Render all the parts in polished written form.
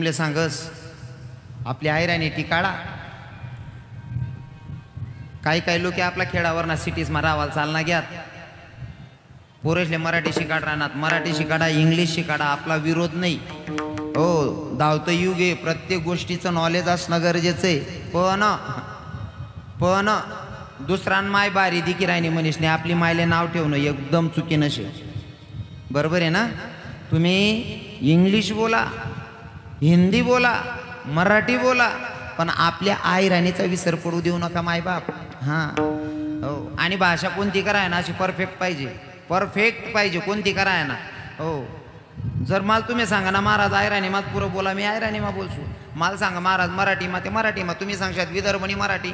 तुमले सांगस आपली आयराणी टिकाळा काही काही लोक आपला खेळावर ना सिटीज मा रावाल चालना घ्यात पोरेसले मराठी शिकाड राहणार मराठी शिकाडा इंग्लिश शिकाडा आपला विरोध नाही हो धावतं युग आहे प्रत्येक गोष्टीचं नॉलेज असणं गरजेचं आहे पण दुसऱ्यां माय बारी दिकी राहिनी मनीषने आपली मायले नाव ठेवणं एकदम चुकी नसे बरोबर आहे ना तुम्ही इंग्लिश बोला हिंदी बोला मराठी बोला पण आपल्या आई राणीचा विसर पडू देऊ नका मायबाप हां हो आणि भाषा कोणती कराय ना अशी परफेक्ट पाहिजे कोणती कराय ना हो जर मला तुम्ही सांगा ना महाराज आयराणी मा पुरं बोला मी आयराणी मा बोलसू मला सांगा महाराज मराठी मा ते मराठी मा तुम्ही सांगशात विदर्भनी मराठी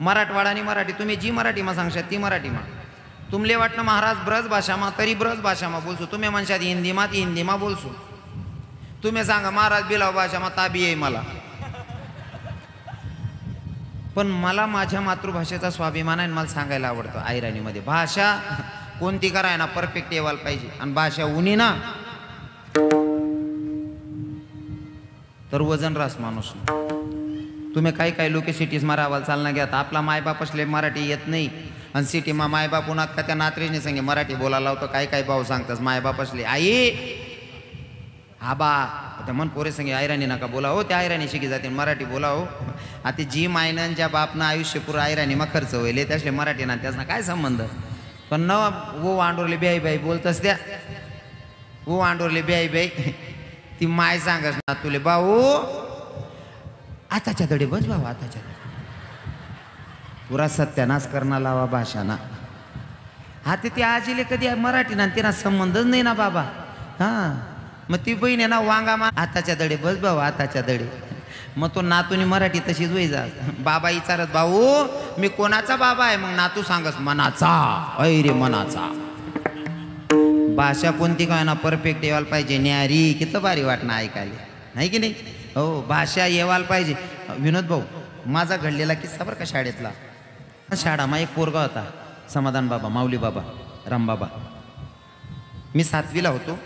मराठवाडानी मराठी तुम्ही जी मराठी मा सांगशात ती मराठी मा तुमले वाटणं महाराज ब्रज भाषा मा तरी ब्रज भाषा मा बोलसू तुम्ही म्हणशात हिंदी मा बोलसू तुम्ही सांगा महाराज बिलाव भाषा मा ताबी आहे मला पण मला माझ्या मातृभाषेचा स्वाभिमान आहे मला सांगायला आवडतं आयराणीमध्ये भाषा कोणती कराय ना परफेक्ट येवायला पाहिजे आणि भाषा उनी ना तर वजन रास माणूस तुम्ही काही लोक सिटीज मा रावाल चालना घ्यात आपला मायबाप असले मराठी येत नाही आणि सिटी मा मायबाप उन्हात का त्या नात्रेने सांगे मराठी बोलायला लावतो काही भाऊ सांगतास मायबाप असले आई हा बा आता मन पोरे सांगे आयराणी नका बोला हो त्या आयराणी शिकी जाते मराठी बोला हो आता जी मायनं ज्या बापनं आयुष्य पुरं आयराणी मग खर्च होईल त्यासले मराठी ना त्यासना काय संबंध पण न वो वांडोरले बाई बोलतस द्या वो वांडोरले बाई ती माय सांगस ना तुले भाऊ आताच्या दडे बस भाऊ आताच्या पुरा सत्यानाश करणं लावा भाषाना आता ते आजीले कधी मराठी ना त्यांना संबंधच नाही ना बाबा हां मग ती बहीण आहे ना वांगा मा आताच्या दडे बस भाऊ आताच्या दडे मग तो नातूनी मराठी तशीच वय जा बाबा विचारत भाऊ मी कोणाचा बाबा आहे मग नातू सांगस मनाचा ऐरे मनाचा भाषा कोणती काय ना परफेक्ट येवायला पाहिजे न्यारी किती भारी वाटणं ऐकायला नाही की नाही हो भाषा येवायला पाहिजे विनोद भाऊ माझा घडलेला किस्सा बरं का शाळेतला शाळा एक पोरगा होता समाधान बाबा माऊली बाबा रामबाबा मी 7वीला होतो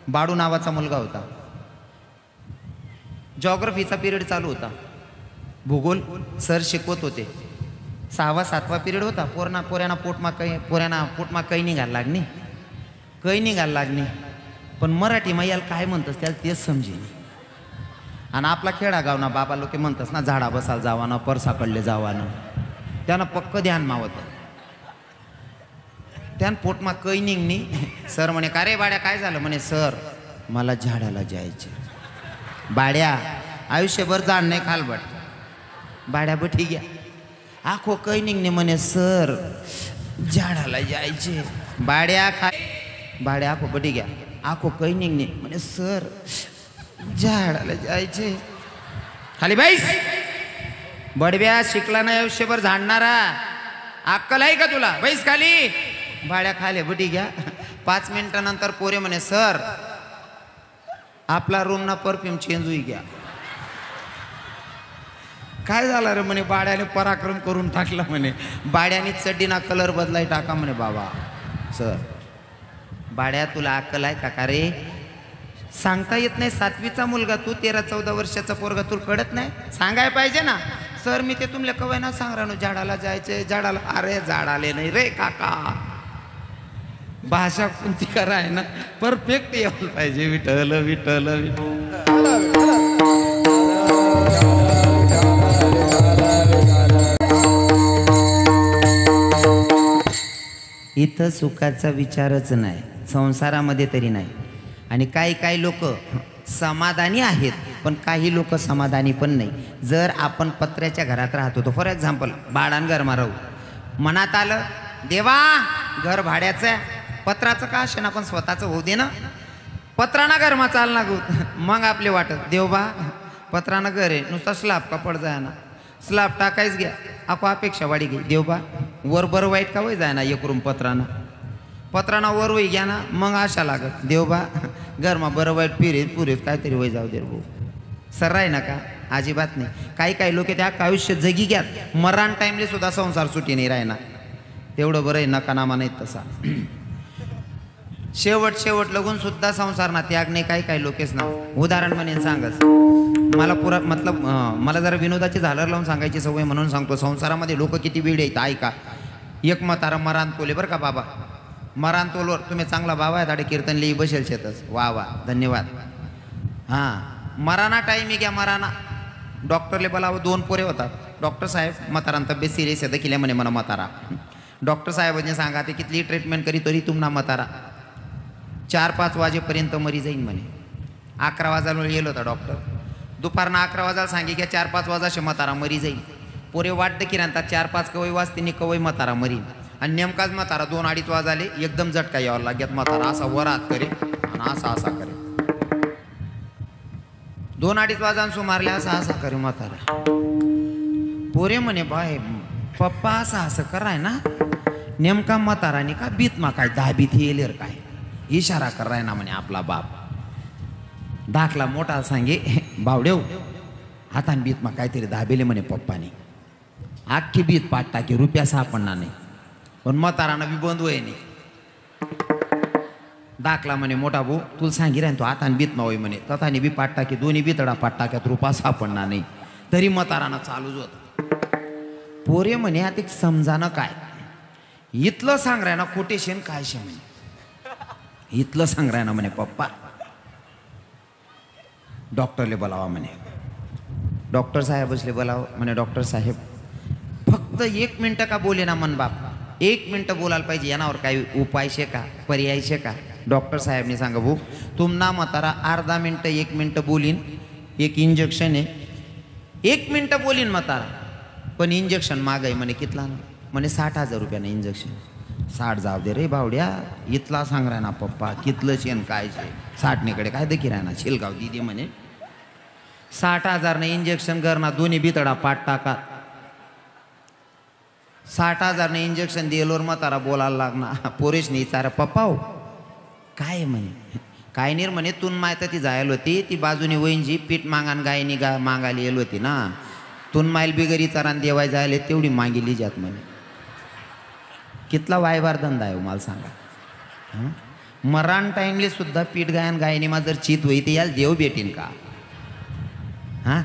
बाडू नावाचा मुलगा होता जॉग्रफीचा पिरियड चालू होता भूगोल सर शिकवत होते 6वा 7वा पिरियड होता पोऱ्यांना पोटमा काही निघायला लागणे पण मराठी मा याला काय म्हणतस त्याला तेच समजेल आणि आपला खेळा गावना बाबा लोक म्हणतस ना झाडा बसाल जावानं परसाकडले जावानं त्यानं पक्क ध्यान मावत त्यानं पोटमा काही निघणी सर म्हणे का रे बाड्या काय झालं म्हणे सर मला झाडाला जायचे बाड्या आयुष्यभर जाण नाही खालबट बाड्या बठी घ्या आखो काही निघणे म्हणे सर झाडाला जायचे बाड्या आखो बठी घ्या आखो काही निघणे म्हणे सर झाडाला जायचे खाली बाईस बडव्या शिकला नाही आयुष्यभर झाडणारा अक्कल आहे का तुला बैस खाली भाड्या खाले बटी घ्या 5 मिनिटानंतर पोरे म्हणे सर आपला रूम ना परफ्यूम चेंज होई घ्या काय झालं रे म्हणे बाड्याने पराक्रम करून टाकला म्हणे बाड्याने चड्डीना कलर बदलाय टाका म्हणे बाबा सर बाड्या तुला अक्कल आहे का रे सांगता येत नाही 7वीचा मुलगा तू 13-14 वर्षाचा पोरगा तुला कळत नाही सांगाय पाहिजे ना सर मी ते तुमल्या कवाय ना सांग राहणो झाडाला जायचे झाडाला अरे झाडाले नाही रे काका भाषा कोणती कराय ना परफेक्ट यायला पाहिजे विठ्ठल विठ्ठल इथं सुखाचा विचारच नाही संसारामध्ये तरी नाही आणि काही लोक समाधानी आहेत पण काही लोक समाधानी पण नाही जर आपण पत्र्याच्या घरात राहतो तो फॉर एक्झाम्पल भाड्यानं घर राहू मनात आलं देवा घर भाड्याचं पत्राचं का असे ना पण स्वतःचं होऊ दे ना पत्राना घर मा चाल ना गो मग आपले वाटत देवबा पत्रानं घर आहे नुसता स्लॅब कपड जाय ना स्लॅब टाकायच घ्या आपण अपेक्षा वाढी घे देवबा वर बरं वाईट का वय जाय ना 1 रूम पत्राना वर वय घ्या ना मग आशा लागत देवबा घरमा बरं वाईट पुरेत काहीतरी वय जाऊ दे भाऊ सर राही नका अजिबात नाही काही लोक त्या आयुष्य जगी घ्यात मरण टाईमले सुद्धा संसार सुटी नाही राही ना तेवढं बरं आहे नका नामा नाही तसा शेवट लगून सुद्धा संसार ना त्याग नाही काही लोकेच ना उदाहरण म्हणेन सांगच मला पुरा मतलब मला जरा विनोदाची झालर लावून सांगायची सवय म्हणून सांगतो संसारामध्ये लोक किती वेळ आहेत ऐका एक म्हातारा मरान तोले बरं का बाबा मरान तोलवर तुम्ही चांगला बाबा आहे दाडे कीर्तन लिही बसेल शेतच वा वा धन्यवाद हां मराना टाईम घ्या मराना डॉक्टरले बोलावं 2 पोरे होतात डॉक्टर साहेब म्हातारान तब्येत सिरियस आहे किल्या म्हणे मला म्हातारा डॉक्टर साहेबांनी सांगा ते कितली ट्रीटमेंट करी तरी तुम्हाला म्हातारा 4-5 वाजेपर्यंत मरी जाईन म्हणे 11 वाजायला गेलो होता डॉक्टर दुपारनं 11 वाजायला सांगे की 4-5 वाजाशे म्हातारा मरी जाईल पोरे वाटतं की राहतात 4-5 कवई वाजते कवई म्हातारा मरीन आणि नेमकाच म्हातारा 2-2:30 वाजाले एकदम झटका यावं लागत म्हातारा असा वरात करे आणि असा करे 2-2:30 वाजांसू मारले असा करे म्हातारा पोरे म्हणे बाय पप्पा असं कराय ना नेमका म्हाताराने का बीत मा काय 10 बीत येईल काय इशारा कराय ना म्हणे आपला बाप दाखला मोठा सांगे बावडेव हातान बीत मा काहीतरी दाबेले म्हणे पप्पाने आख्खी बीत पाठ टाके रुपया सापडणार नाही पण म्हातारानं बी बंद होय नाही दाखला म्हणे मोठा भाऊ तुला सांगी राहीन तो हातान बीत मा होय म्हणे तथाने बी पाठ टाके दोन्ही बीतडा पाठ टाक्यात रुपया सापडणार नाही तरी म्हातारानं चालूच होत पोरे म्हणे आता समजानं काय इथलं सांग राय ना कोटेशन काय शे म्हणे इथलं सांग राय ना म्हणे पप्पा डॉक्टरले बोलावा म्हणे डॉक्टर साहेबसले बोलावं म्हणे डॉक्टर साहेब फक्त 1 मिनटं का बोले ना मन बाप 1 मिनटं बोलायला पाहिजे यानावर काही उपाय शे का पर्याय शे का डॉक्टर साहेबने सांगा भाऊ तुम्हाला म्हातारा अर्धा मिनटं 1 मिनटं बोलीन एक इंजेक्शन आहे 1 मिनटं बोलीन म्हातारा पण इंजेक्शन माग आहे म्हणे कितला म्हणे 60,000 रुपयानं इंजेक्शन 60 जाऊ दे रे बावड्या इथला सांग राय ना पप्पा कितलं शेन काय शे 60कडे काय देखील राय ना शिलगाव दिदी म्हणे 60,000 ने इंजेक्शन करना दोन्ही बितडा पाठ टाका 60,000 ने इंजेक्शन दिलोर म्हातारा बोलायला लागणार पोरेशने विचार पप्पा हो काय म्हणे काय नाही म्हणे तून माहिती ती जायला होती ती बाजूने वहींची पीठ मागान गायनी मागायला येल होती ना तून माईल बिगरी चरान देवाय जायला तेवढी मागिली जात म्हणे कितला वायवार धंदा आहे मला सांगा मरण टाईमले सुद्धा पीठ गायन गायनी मा जर चित होई ते याला देव भेटीन का हां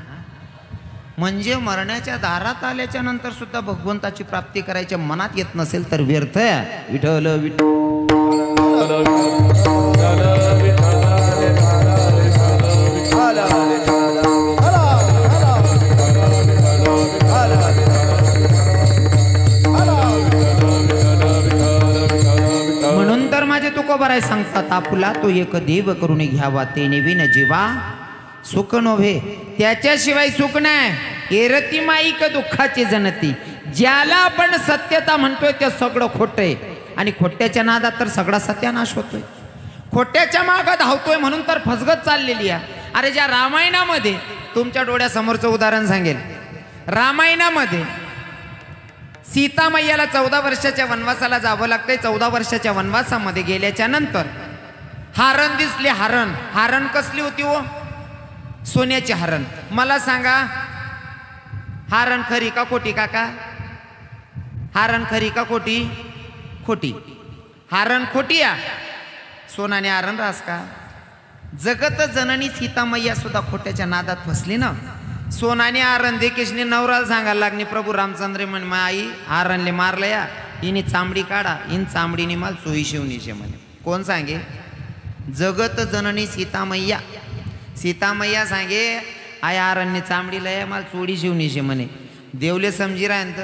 म्हणजे मरण्याच्या दारात आल्याच्या नंतर सुद्धा भगवंताची प्राप्ती करायच्या मनात येत नसेल तर व्यर्थ आहे विठ्ठल म्हणून तर माझे तुकोबाराय सांगतात आपुला तो एक देव करून घ्यावा तेने विन जीवा सुख नव्हे त्याच्याशिवाय सुख नाही एरती माईक दुःखाची जनती ज्याला आपण सत्यता म्हणतोय ते सगळं खोटं आहे आणि खोट्याच्या नादात तर सगळा सत्यानाश होतोय खोट्याच्या मागं धावतोय म्हणून तर फसगत चाललेली आहे अरे ज्या रामायणामध्ये तुमच्या डोळ्यासमोरचं उदाहरण सांगेल रामायणामध्ये सीता मैयाला 14 वर्षाच्या वनवासाला जावं लागतंय 14 वर्षाच्या वनवासामध्ये गेल्याच्या नंतर हारण दिसले हारण कसली होती हो सोन्याची हरण मला सांगा हारण खरी का खोटी काका हारण खरी का खोटी खोटी हारण खोटी या सोनाने हारण रास का जगत जननी सीता मैया सुद्धा खोट्याच्या नादात फसली ना सोनाने हारण देकेशने नवराला सांगायला लागली प्रभू रामचंद्र म्हण आई हारणले मारलं या हिने चांबडी काढा इन चांबडीने माल चोई शिवणीशे म्हणे कोण सांगे जगत जननी सीता मैया सांगे आय आरण्य चांबडीला या मला चोडी शिवणीशे म्हणे देवले समजी राहत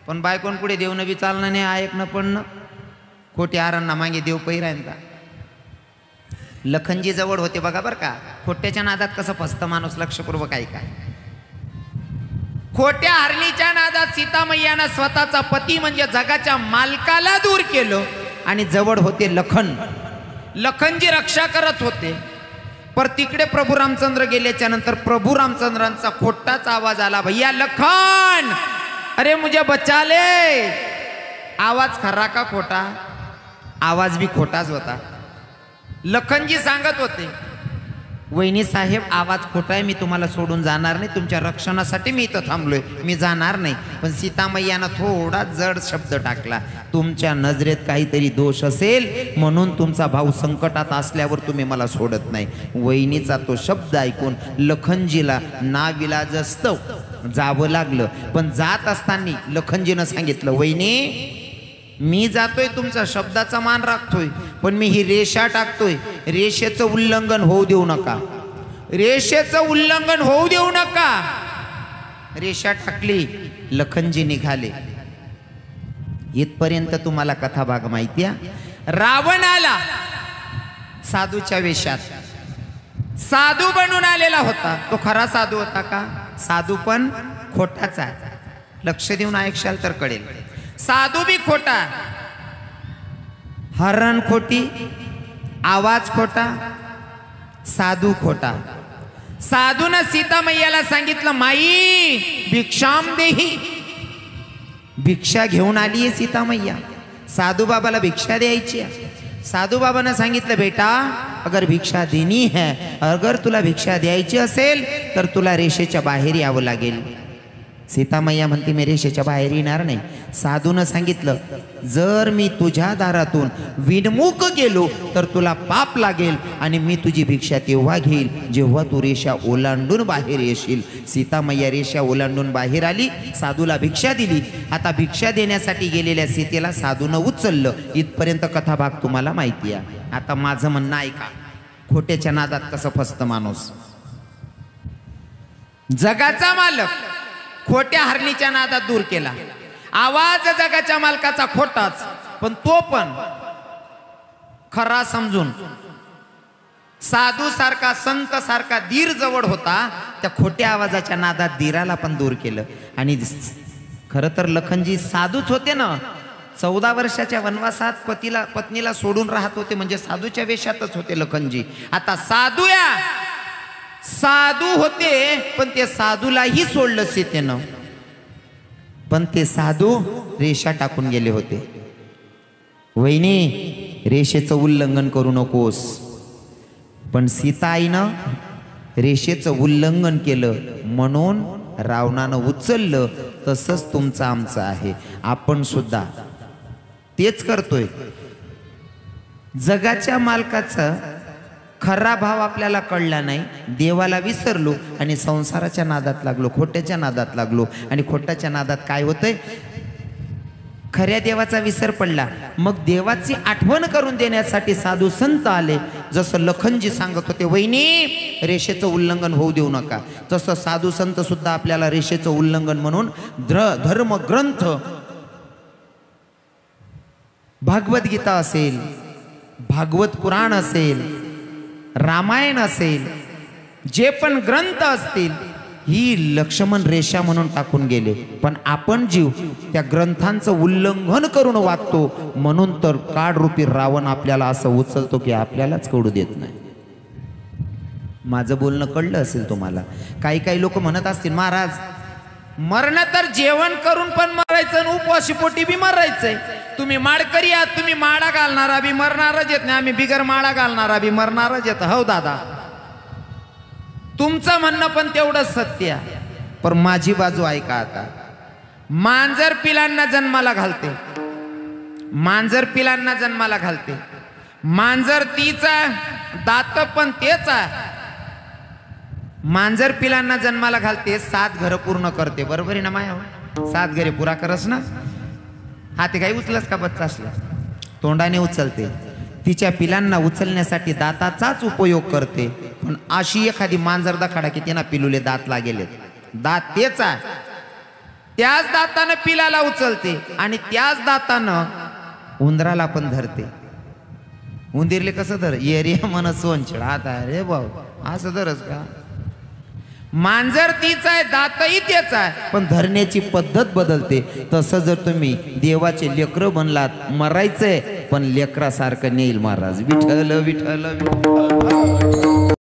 पण बायकोन पुढे देवनं बी चालणं नाही ऐकणं पडणं खोटे आरांना मागे देव पै राहता लखनजी जवळ होते बघा बरं का खोट्याच्या नादात कसं फसतं माणूस लक्षपूर्वक ऐका खोट्या हरणीच्या नादात सीता मैयानं स्वतःचा पती म्हणजे जगाच्या मालकाला दूर केलं आणि जवळ होते लखनजी रक्षा करत होते पर तिकडे प्रभू रामचंद्र गेल्याच्या नंतर प्रभू रामचंद्रांचा खोटाच आवाज आला भैया लखन अरे मुझे बचा ले आवाज खरा का खोटा आवाज भी खोटाच होता लखनजी सांगत होते वहिनी साहेब आवाज खोटा आहे, मी तुम्हाला सोडून जाणार नाही, तुमच्या रक्षणासाठी मी इथं थांबलोय, मी जाणार नाही. पण सीतामय्यानं थोडा जड शब्द टाकला, तुमच्या नजरेत काहीतरी दोष असेल म्हणून तुमचा भाऊ संकटात असल्यावर तुम्ही मला सोडत नाही. वहिनीचा तो शब्द ऐकून लखनजीला नाविलाजस्तव जावं लागलं. पण जात असताना लखनजीनं सांगितलं, वहिनी मी जातोय, तुमचा शब्दाचा मान राखतोय, पण मी ही रेषा टाकतोय, रेषेचं उल्लंघन होऊ देऊ नका, रेषेचं उल्लंघन होऊ देऊ नका. रेषा टाकली, लखनजी निघाले. इथपर्यंत तुम्हाला कथा भाग माहिती आहे. रावण आला साधूच्या वेशात, साधू बनून आलेला होता. तो खरा साधू होता का? साधू पण खोटाच आहे. लक्ष देऊन ऐकशाल तर कळेल. साधू भी खोटा, हरण खोटी, आवाज खोटा, साधू खोटा. साधूनं सीता मैयाला सांगितलं, माई भिक्षाम देही. भिक्षा घेऊन आली आहे सीता मैया, साधू बाबाला भिक्षा द्यायची आहे. साधू बाबांना सांगितलं, बेटा अगर भिक्षा देनी है, अगर तुला भिक्षा द्यायची असेल तर तुला रेषेच्या बाहेर यावं लागेल. सीता मैया म्हणते, मी रेषेच्या बाहेर येणार नाही. साधूनं सांगितलं, जर मी तुझ्या दारातून विनमुख गेलो तर तुला पाप लागेल आणि मी तुझी भिक्षा तेव्हा घेईल जेव्हा तू रेषा ओलांडून बाहेर येशील. सीता मैया रेषा ओलांडून बाहेर आली, साधूला भिक्षा दिली. आता भिक्षा देण्यासाठी गेलेल्या सीतेला साधूनं उचललं. इथपर्यंत कथा भाग तुम्हाला माहिती आहे. आता माझं म्हणणं ऐका, खोट्याच्या नादात कसं फसतं माणूस. जगाचा मालक खोट्या हरणीच्या नादात दूर केला. आवाज जगाच्या मालकाचा खोटाच, पण तो पण खरा समजून साधू सारखा संत सारखा धीर जवळ होता. त्या खोट्या आवाजाच्या नादात धीराला पण दूर केलं. आणि खरं तर लखनजी साधूच होते ना. 14 वर्षाच्या वनवासात पत्नीला सोडून राहत होते, म्हणजे साधूच्या वेशातच होते लखनजी. आता साधू होते, पण ते साधूलाही सोडलं सीतेनं. पण ते साधू रेषा टाकून गेले होते. वहिनी रेषेचं उल्लंघन करू नकोस. पण सीताईनं रेषेचं उल्लंघन केलं म्हणून रावणानं उचललं. तसंच तुमचं आमचं आहे, आपण सुद्धा तेच करतोय. जगाच्या मालकाचं खरा भाव आपल्याला कळला नाही, देवाला विसरलो आणि संसाराच्या नादात लागलो, खोट्याच्या नादात लागलो. आणि खोट्याच्या नादात काय होतंय, खऱ्या देवाचा विसर पडला. मग देवाची आठवण करून देण्यासाठी साधू संत आले. जसं लखनजी सांगत होते, वहिनी रेषेचं उल्लंघन होऊ देऊ नका, तसं साधू संत सुद्धा आपल्याला रेषेचं उल्लंघन म्हणून धर्म ग्रंथ, भागवद्गीता असेल, भागवत पुराण असेल, रामायण असेल, जे पण ग्रंथ असतील, ही लक्ष्मण रेषा म्हणून टाकून गेले. पण आपण जीव त्या ग्रंथांचं उल्लंघन करून वागतो, म्हणून तर काळरूपी रावण आपल्याला असं उचलतो की आपल्यालाच कळू देत नाही. माझं बोलणं कळलं असेल तुम्हाला. काही लोक म्हणत असतील, महाराज मरणं तर जेवण करून पण मरायचं आणि उपवाशी पोटी बी मरायचंय. तुम्ही माळकरी आहात, तुम्ही माळा घालणारा बी मरणारच येत नाही, आम्ही बिगर माळा घालणारा बी मरणारच येत. हो दादा, तुमचं म्हणणं पण तेवढंच सत्य आहे. पण माझी बाजू ऐका. आता मांजर पिलांना जन्माला घालते, मांजर पिलांना जन्माला घालते. मांजर तीचा, दात पण तेच आहे. मांजर पिलांना जन्माला घालते, 7 घरं पूर्ण करते. बरोबर आहे ना माया? 7 घरे पुरा करस ना. हाती काही उचलस का बच्चा असला, तोंडाने उचलते. तिच्या पिलांना उचलण्यासाठी दाताचाच उपयोग करते. पण अशी एखादी मांजर दाखडा की त्यांना पिलुले दात लागेले, दात तेच आहे, त्याच दातानं पिलाला उचलते आणि त्याच दातानं उंदराला पण धरते. उंदीरले कसं धर, एरिया मन सोनछड. आता रे भाऊ असं धरस का? मांजर तीच आहे, दातही तेच आहे, पण धरण्याची पद्धत बदलते. तसं जर तुम्ही देवाचे लेकरं बनलात, मरायचंय पण लेकरासारखं नेईल महाराज. विठ्ठल विठ्ठल विठ्ठल.